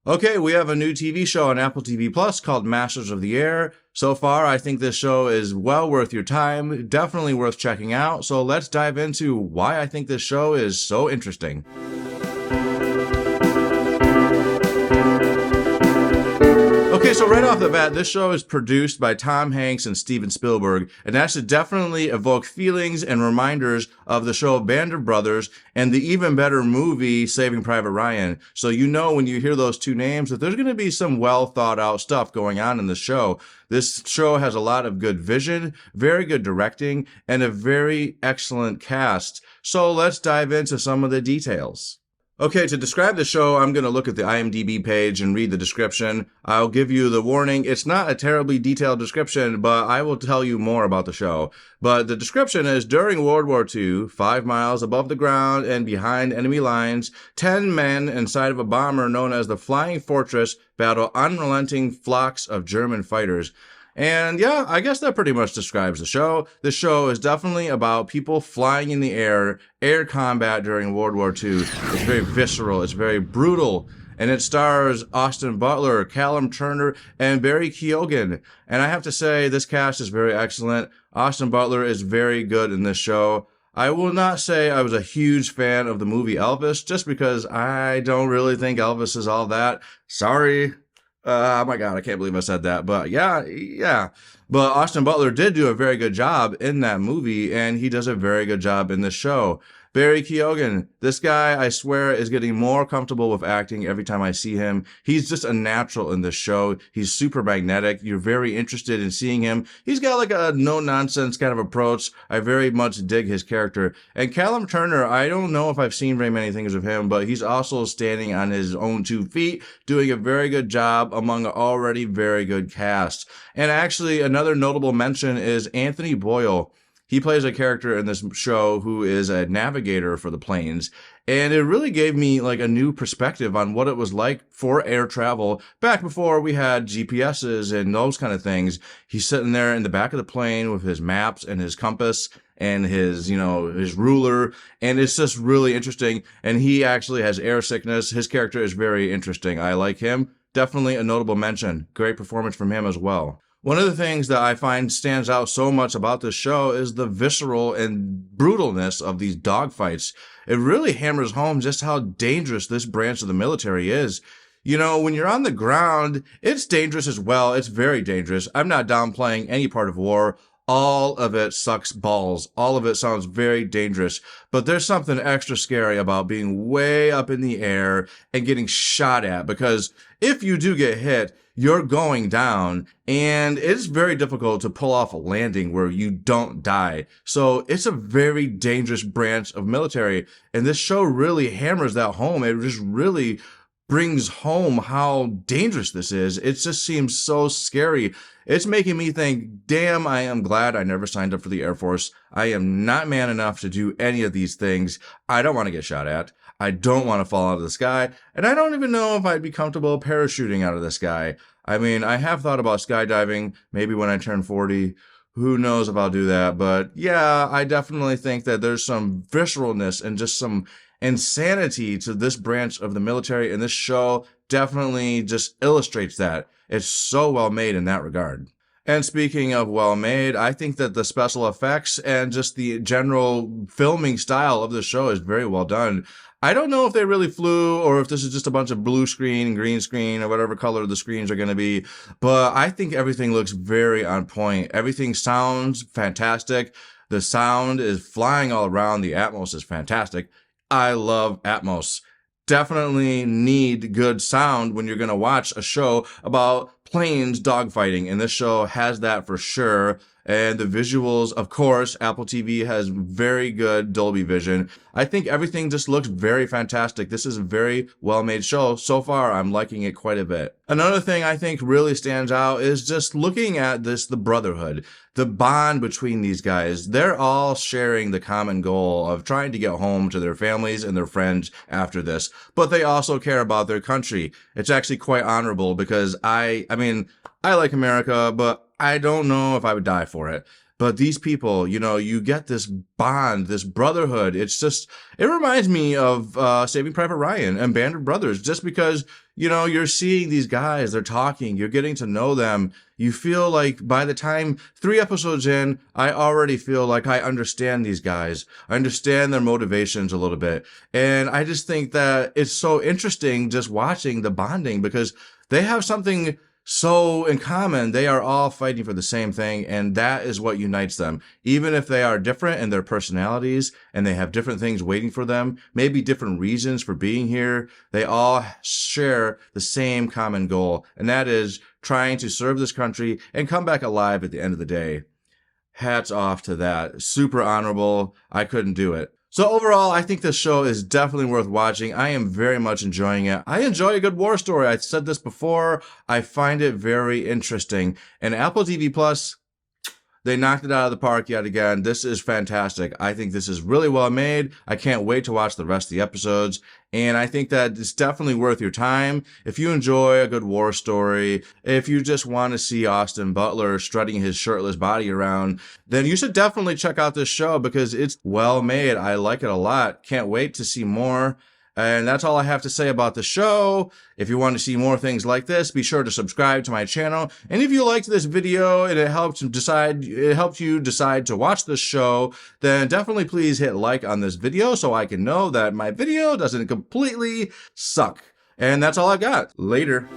Okay, we have a new TV show on Apple TV Plus called Masters of the Air. So far, I think this show is well worth your time, definitely worth checking out. So let's dive into why I think this show is so interesting. Okay, so right off the bat, this show is produced by Tom Hanks and Steven Spielberg, and that should definitely evoke feelings and reminders of the show Band of Brothers and the even better movie Saving Private Ryan. So you know when you hear those two names that there's going to be some well thought out stuff going on in the show. This show has a lot of good vision, very good directing, and a very excellent cast. So let's dive into some of the details. Okay, to describe the show, I'm going to look at the IMDb page and read the description. I'll give you the warning. It's not a terribly detailed description, but I will tell you more about the show. But the description is, during World War II, 5 miles above the ground and behind enemy lines, 10 men inside of a bomber known as the Flying Fortress battle unrelenting flocks of German fighters. And yeah, I guess that pretty much describes the show. The show is definitely about people flying in the air combat during World War II. It's very visceral, it's very brutal, and it stars Austin Butler, Callum Turner, and Barry Keoghan. And I have to say, this cast is very excellent. Austin Butler is very good in this show. I will not say I was a huge fan of the movie Elvis, just because I don't really think Elvis is all that. Sorry. Oh my God, I can't believe I said that. But yeah. But Austin Butler did do a very good job in that movie, and he does a very good job in this show. Barry Keoghan, this guy, I swear, is getting more comfortable with acting every time I see him. He's just a natural in this show. He's super magnetic. You're very interested in seeing him. He's got like a no-nonsense kind of approach. I very much dig his character. And Callum Turner, I don't know if I've seen very many things of him, but he's also standing on his own 2 feet, doing a very good job among an already very good cast. And actually, another notable mention is Anthony Boyle. He plays a character in this show who is a navigator for the planes. And it really gave me like a new perspective on what it was like for air travel back before we had GPSs and those kind of things. He's sitting there in the back of the plane with his maps and his compass and his ruler. And it's just really interesting. And he actually has air sickness. His character is very interesting. I like him. Definitely a notable mention. Great performance from him as well. One of the things that I find stands out so much about this show is the visceral and brutalness of these dogfights. It really hammers home just how dangerous this branch of the military is. You know, when you're on the ground, it's dangerous as well. It's very dangerous. I'm not downplaying any part of war. All of it sucks balls. All of it sounds very dangerous. But there's something extra scary about being way up in the air and getting shot at, because if you do get hit, you're going down, and it's very difficult to pull off a landing where you don't die. So it's a very dangerous branch of military, and this show really hammers that home. It just really brings home how dangerous this is. It just seems so scary. It's making me think, damn, I am glad I never signed up for the Air Force. I am not man enough to do any of these things. I don't want to get shot at. I don't want to fall out of the sky. And I don't even know if I'd be comfortable parachuting out of the sky. I mean, I have thought about skydiving, maybe when I turn 40. Who knows if I'll do that. But yeah, I definitely think that there's some visceralness and just some insanity to this branch of the military, and this show definitely just illustrates that. It's so well made in that regard. And speaking of well made, I think that the special effects and just the general filming style of the show is very well done. I don't know if they really flew or if this is just a bunch of blue screen and green screen or whatever color the screens are going to be, but I think everything looks very on point. Everything sounds fantastic. The sound is flying all around. The Atmos is fantastic. I love Atmos. Definitely need good sound when you're going to watch a show about planes dogfighting, and this show has that for sure. And the visuals, of course, Apple TV has very good Dolby Vision. I think everything just looks very fantastic. This is a very well-made show. So far, I'm liking it quite a bit. Another thing I think really stands out is just looking at the brotherhood, the bond between these guys. They're all sharing the common goal of trying to get home to their families and their friends after this, but they also care about their country. It's actually quite honorable, because I mean, I like America, but I don't know if I would die for it. But these people, you get this bond, this brotherhood. It reminds me of Saving Private Ryan and Band of Brothers, just because, you're seeing these guys, they're talking, you're getting to know them. You feel like by the time 3 episodes in, I already feel like I understand these guys. I understand their motivations a little bit. And I just think that it's so interesting just watching the bonding because they have something so in common. They are all fighting for the same thing, and that is what unites them. Even if they are different in their personalities and they have different things waiting for them, maybe different reasons for being here, they all share the same common goal, and that is trying to serve this country and come back alive at the end of the day. Hats off to that. Super honorable. I couldn't do it. So overall, I think this show is definitely worth watching. I am very much enjoying it. I enjoy a good war story. I said this before. I find it very interesting. And Apple TV Plus, they knocked it out of the park yet again. This is fantastic. I think this is really well made. I can't wait to watch the rest of the episodes. And I think that it's definitely worth your time. If you enjoy a good war story, if you just want to see Austin Butler strutting his shirtless body around, then you should definitely check out this show because it's well made. I like it a lot. Can't wait to see more. And that's all I have to say about the show. If you want to see more things like this, be sure to subscribe to my channel. And if you liked this video and it helped you decide to watch this show, then definitely please hit like on this video so I can know that my video doesn't completely suck. And that's all I got. Later.